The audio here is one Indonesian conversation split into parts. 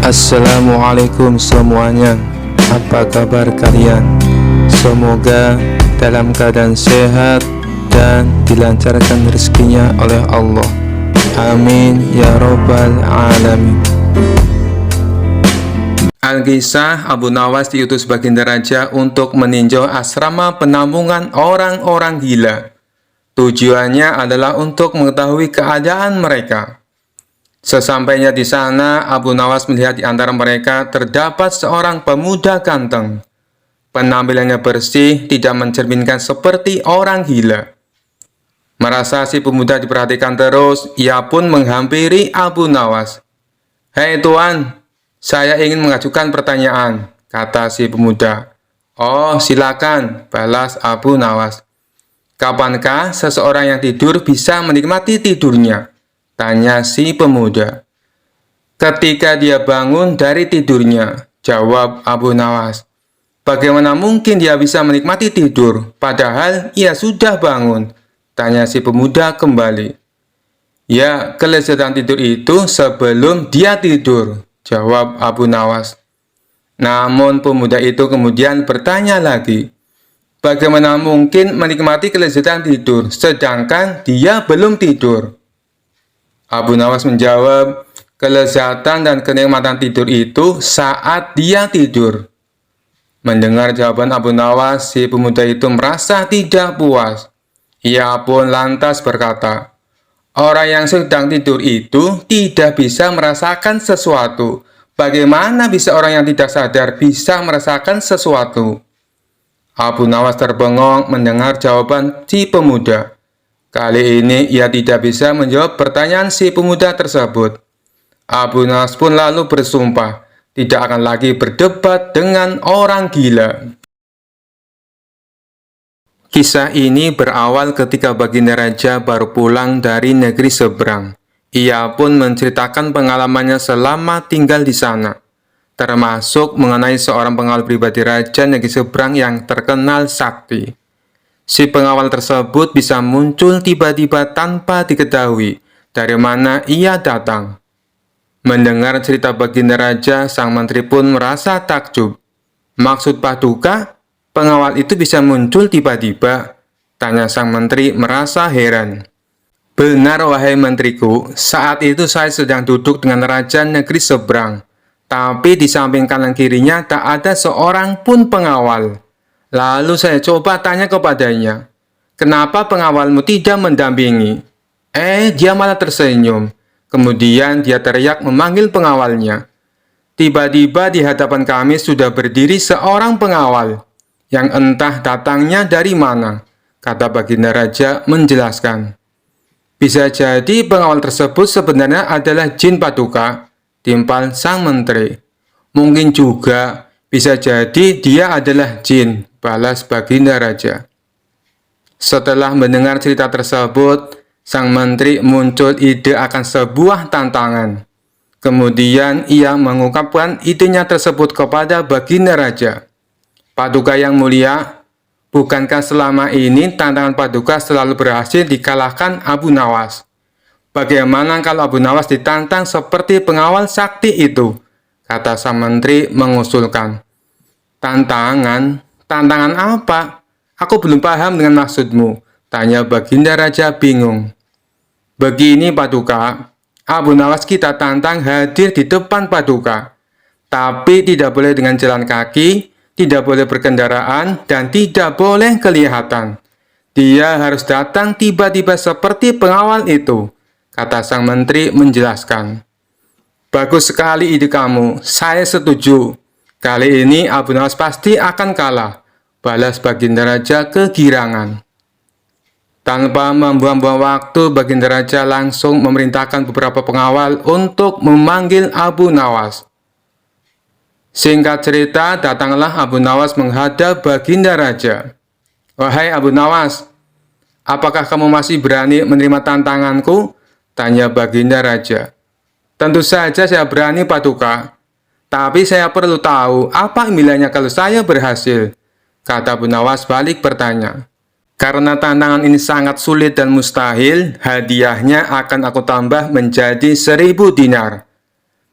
Assalamualaikum semuanya. Apa kabar kalian? Semoga dalam keadaan sehat dan dilancarkan rezekinya oleh Allah. Amin ya robbal alamin. Al-Kisah, Abu Nawas diutus baginda raja untuk meninjau asrama penampungan orang-orang gila. Tujuannya adalah untuk mengetahui keadaan mereka. Sesampainya di sana, Abu Nawas melihat di antara mereka terdapat seorang pemuda ganteng. Penampilannya bersih, tidak mencerminkan seperti orang gila. Merasa si pemuda diperhatikan terus, ia pun menghampiri Abu Nawas. "Hei tuan, saya ingin mengajukan pertanyaan," kata si pemuda. "Oh, silakan," balas Abu Nawas. "Kapankah seseorang yang tidur bisa menikmati tidurnya?" tanya si pemuda. "Ketika dia bangun dari tidurnya," jawab Abu Nawas. "Bagaimana mungkin dia bisa menikmati tidur, padahal ia sudah bangun?" tanya si pemuda kembali. "Ya, kelezatan tidur itu sebelum dia tidur," jawab Abu Nawas. Namun pemuda itu kemudian bertanya lagi, "Bagaimana mungkin menikmati kelezatan tidur, sedangkan dia belum tidur?" Abu Nawas menjawab, "Kelezatan dan kenikmatan tidur itu saat dia tidur." Mendengar jawaban Abu Nawas, si pemuda itu merasa tidak puas. Ia pun lantas berkata, "Orang yang sedang tidur itu tidak bisa merasakan sesuatu. Bagaimana bisa orang yang tidak sadar bisa merasakan sesuatu?" Abu Nawas terbengong mendengar jawaban si pemuda. Kali ini ia tidak bisa menjawab pertanyaan si pemuda tersebut. Abu Nawas pun lalu bersumpah tidak akan lagi berdebat dengan orang gila. Kisah ini berawal ketika baginda raja baru pulang dari negeri seberang. Ia pun menceritakan pengalamannya selama tinggal di sana, termasuk mengenai seorang pengawal pribadi raja negeri seberang yang terkenal sakti. Si pengawal tersebut bisa muncul tiba-tiba tanpa diketahui dari mana ia datang. Mendengar cerita baginda raja, sang menteri pun merasa takjub. "Maksud Paduka, pengawal itu bisa muncul tiba-tiba?" tanya sang menteri merasa heran. "Benar wahai menteriku, saat itu saya sedang duduk dengan raja negeri seberang. Tapi di samping kanan kirinya tak ada seorang pun pengawal. Lalu saya coba tanya kepadanya, 'Kenapa pengawalmu tidak mendampingi?' Dia malah tersenyum. Kemudian dia teriak memanggil pengawalnya. Tiba-tiba di hadapan kami sudah berdiri seorang pengawal, yang entah datangnya dari mana," kata baginda raja menjelaskan. "Bisa jadi pengawal tersebut sebenarnya adalah jin Paduka," timpal sang menteri. "Mungkin juga bisa jadi dia adalah jin," balas baginda raja. Setelah mendengar cerita tersebut, sang menteri muncul ide akan sebuah tantangan. Kemudian ia mengungkapkan idenya tersebut kepada baginda raja. "Paduka yang mulia, bukankah selama ini tantangan Paduka selalu berhasil dikalahkan Abu Nawas? Bagaimana kalau Abu Nawas ditantang seperti pengawal sakti itu?" kata sang menteri mengusulkan. "Tantangan? Tantangan apa? Aku belum paham dengan maksudmu," tanya baginda raja bingung. "Begini Paduka, Abu Nawas kita tantang hadir di depan Paduka. Tapi tidak boleh dengan jalan kaki, tidak boleh berkendaraan, dan tidak boleh kelihatan. Dia harus datang tiba-tiba seperti pengawal itu," kata sang menteri menjelaskan. "Bagus sekali ide kamu, saya setuju. Kali ini Abu Nawas pasti akan kalah," balas baginda raja kegirangan. Tanpa membuang-buang waktu, baginda raja langsung memerintahkan beberapa pengawal untuk memanggil Abu Nawas. Singkat cerita, datanglah Abu Nawas menghadap baginda raja. "Wahai Abu Nawas, apakah kamu masih berani menerima tantanganku?" tanya baginda raja. "Tentu saja saya berani Paduka. Tapi saya perlu tahu apa impiannya kalau saya berhasil," kata Abu Nawas balik bertanya. "Karena tantangan ini sangat sulit dan mustahil, hadiahnya akan aku tambah menjadi 1000 dinar.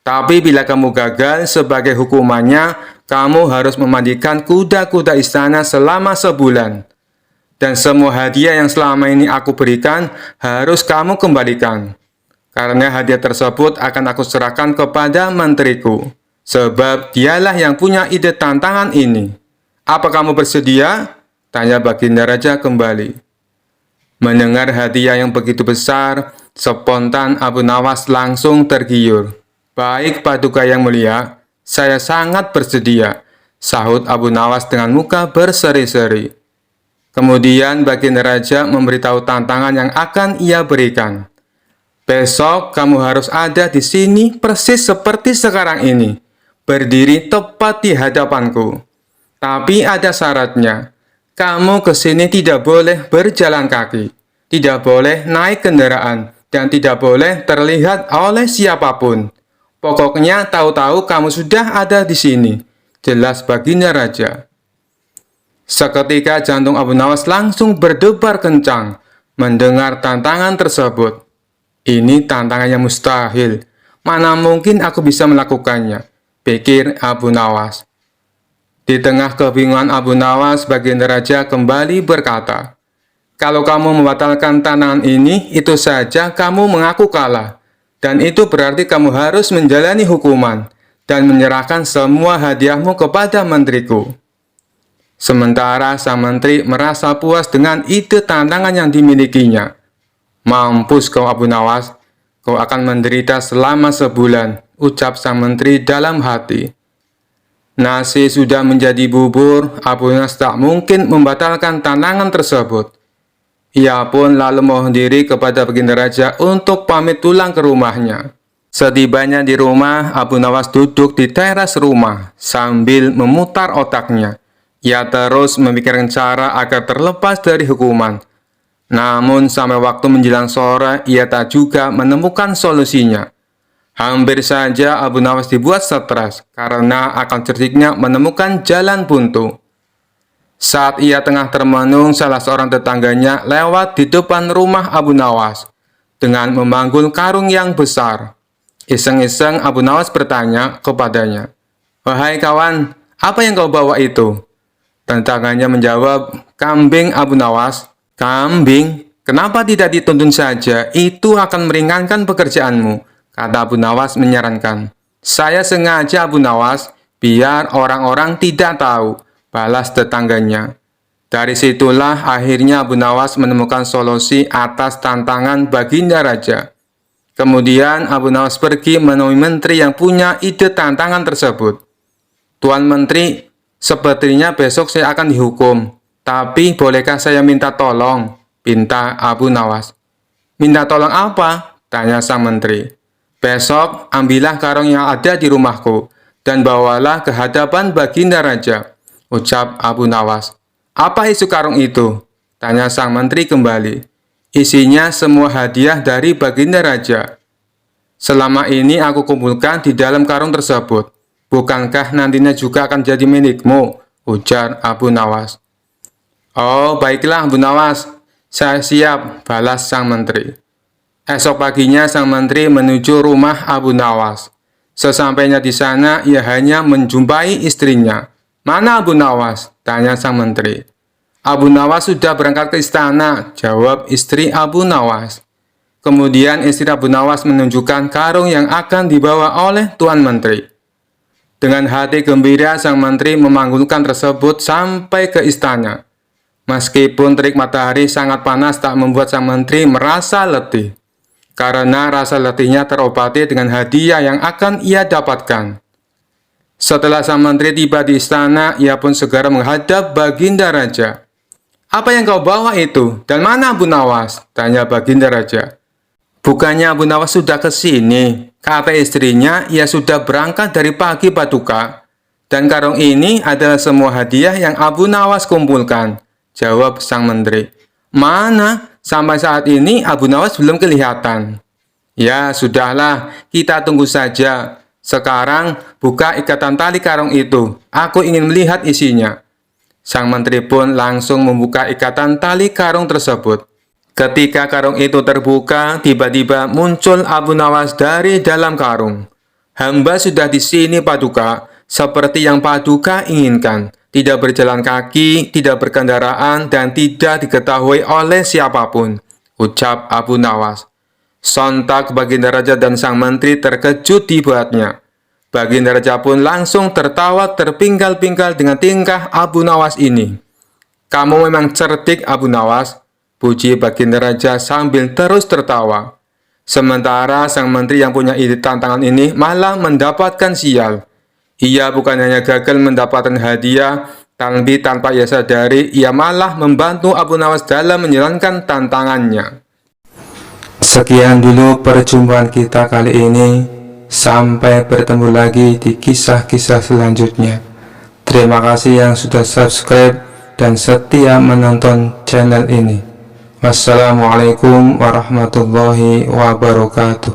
Tapi bila kamu gagal, sebagai hukumannya, kamu harus memandikan kuda-kuda istana selama sebulan. Dan semua hadiah yang selama ini aku berikan harus kamu kembalikan. Karena hadiah tersebut akan aku serahkan kepada menteriku. Sebab dialah yang punya ide tantangan ini. Apa kamu bersedia? Tanya Baginda Raja kembali. Mendengar hadiah yang begitu besar, spontan Abu Nawas langsung tergiur. Baik Paduka yang mulia, saya sangat bersedia, sahut Abu Nawas dengan muka berseri-seri. Kemudian Baginda Raja memberitahu tantangan yang akan ia berikan. Besok kamu harus ada di sini persis seperti sekarang ini, berdiri tepat di hadapanku. Tapi ada syaratnya, kamu ke sini tidak boleh berjalan kaki, tidak boleh naik kendaraan, dan tidak boleh terlihat oleh siapapun. Pokoknya tahu-tahu kamu sudah ada di sini, jelas Baginda Raja. Seketika jantung Abu Nawas langsung berdebar kencang mendengar tantangan tersebut. Ini tantangan yang mustahil. Mana mungkin aku bisa melakukannya, pikir Abu Nawas. Di tengah kebingungan Abu Nawas, Baginda Raja kembali berkata, kalau kamu membatalkan tantangan ini, itu saja kamu mengaku kalah. Dan itu berarti kamu harus menjalani hukuman dan menyerahkan semua hadiahmu kepada menteriku. Sementara sang menteri merasa puas dengan ide tantangan yang dimilikinya. Mampus kau Abu Nawas, kau akan menderita selama sebulan, ucap sang menteri dalam hati. Nasi sudah menjadi bubur, Abu Nawas tak mungkin membatalkan tantangan tersebut. Ia pun lalu mohon diri kepada Baginda Raja untuk pamit pulang ke rumahnya. Setibanya di rumah, Abu Nawas duduk di teras rumah sambil memutar otaknya. Ia terus memikirkan cara agar terlepas dari hukuman. Namun sampai waktu menjelang sore, ia tak juga menemukan solusinya. Hampir saja Abu Nawas dibuat stres karena akan cerdiknya menemukan jalan buntu. Saat ia tengah termenung, salah seorang tetangganya lewat di depan rumah Abu Nawas dengan memanggul karung yang besar. Iseng-iseng Abu Nawas bertanya kepadanya, "Wahai kawan, apa yang kau bawa itu?" Tetangganya menjawab, "Kambing Abu Nawas." "Kambing? Kenapa tidak dituntun saja? Itu akan meringankan pekerjaanmu," kata Abu Nawas menyarankan. "Saya sengaja Abu Nawas, biar orang-orang tidak tahu," balas tetangganya. Dari situlah akhirnya Abu Nawas menemukan solusi atas tantangan Baginda Raja. Kemudian Abu Nawas pergi menemui menteri yang punya ide tantangan tersebut. "Tuan Menteri, sepertinya besok saya akan dihukum. Tapi bolehkah saya minta tolong?" pinta Abu Nawas. "Minta tolong apa?" tanya sang menteri. "Besok ambillah karung yang ada di rumahku dan bawalah ke hadapan Baginda Raja," ucap Abu Nawas. "Apa isi karung itu?" tanya sang menteri kembali. "Isinya semua hadiah dari Baginda Raja. Selama ini aku kumpulkan di dalam karung tersebut. Bukankah nantinya juga akan jadi milikmu?" ujar Abu Nawas. "Oh, baiklah Abu Nawas, saya siap," balas sang menteri. Esok paginya sang menteri menuju rumah Abu Nawas. Sesampainya di sana, ia hanya menjumpai istrinya. "Mana Abu Nawas?" tanya sang menteri. "Abu Nawas sudah berangkat ke istana," jawab istri Abu Nawas. Kemudian istri Abu Nawas menunjukkan karung yang akan dibawa oleh Tuan Menteri. Dengan hati gembira, sang menteri memanggulkan tersebut sampai ke istana. Meskipun terik matahari sangat panas tak membuat sang menteri merasa letih, karena rasa letihnya terobati dengan hadiah yang akan ia dapatkan. Setelah sang menteri tiba di istana, ia pun segera menghadap Baginda Raja. "Apa yang kau bawa itu? Dan mana Abu Nawas?" tanya Baginda Raja. "Bukannya Abu Nawas sudah ke sini?" kata istrinya. "Ia sudah berangkat dari pagi Paduka. Dan karung ini adalah semua hadiah yang Abu Nawas kumpulkan," jawab sang menteri. "Mana? Sampai saat ini Abu Nawas belum kelihatan." "Ya, sudahlah, kita tunggu saja. Sekarang buka ikatan tali karung itu. Aku ingin melihat isinya." Sang menteri pun langsung membuka ikatan tali karung tersebut. Ketika karung itu terbuka, tiba-tiba muncul Abu Nawas dari dalam karung. Hamba sudah di sini, Paduka, seperti yang Paduka inginkan. Tidak berjalan kaki, tidak berkendaraan, dan tidak diketahui oleh siapapun, ucap Abu Nawas. Sontak Baginda Raja dan sang menteri terkejut dibuatnya. Baginda Raja pun langsung tertawa terpinggal-pinggal dengan tingkah Abu Nawas ini. Kamu memang cerdik, Abu Nawas, puji Baginda Raja sambil terus tertawa. Sementara sang menteri yang punya ide tantangan ini malah mendapatkan sial. Ia bukan hanya gagal mendapatkan hadiah, tapi tanpa ia sadari, ia malah membantu Abu Nawas dalam menjalankan tantangannya. Sekian dulu perjumpaan kita kali ini. Sampai bertemu lagi di kisah-kisah selanjutnya. Terima kasih yang sudah subscribe dan setia menonton channel ini. Wassalamualaikum warahmatullahi wabarakatuh.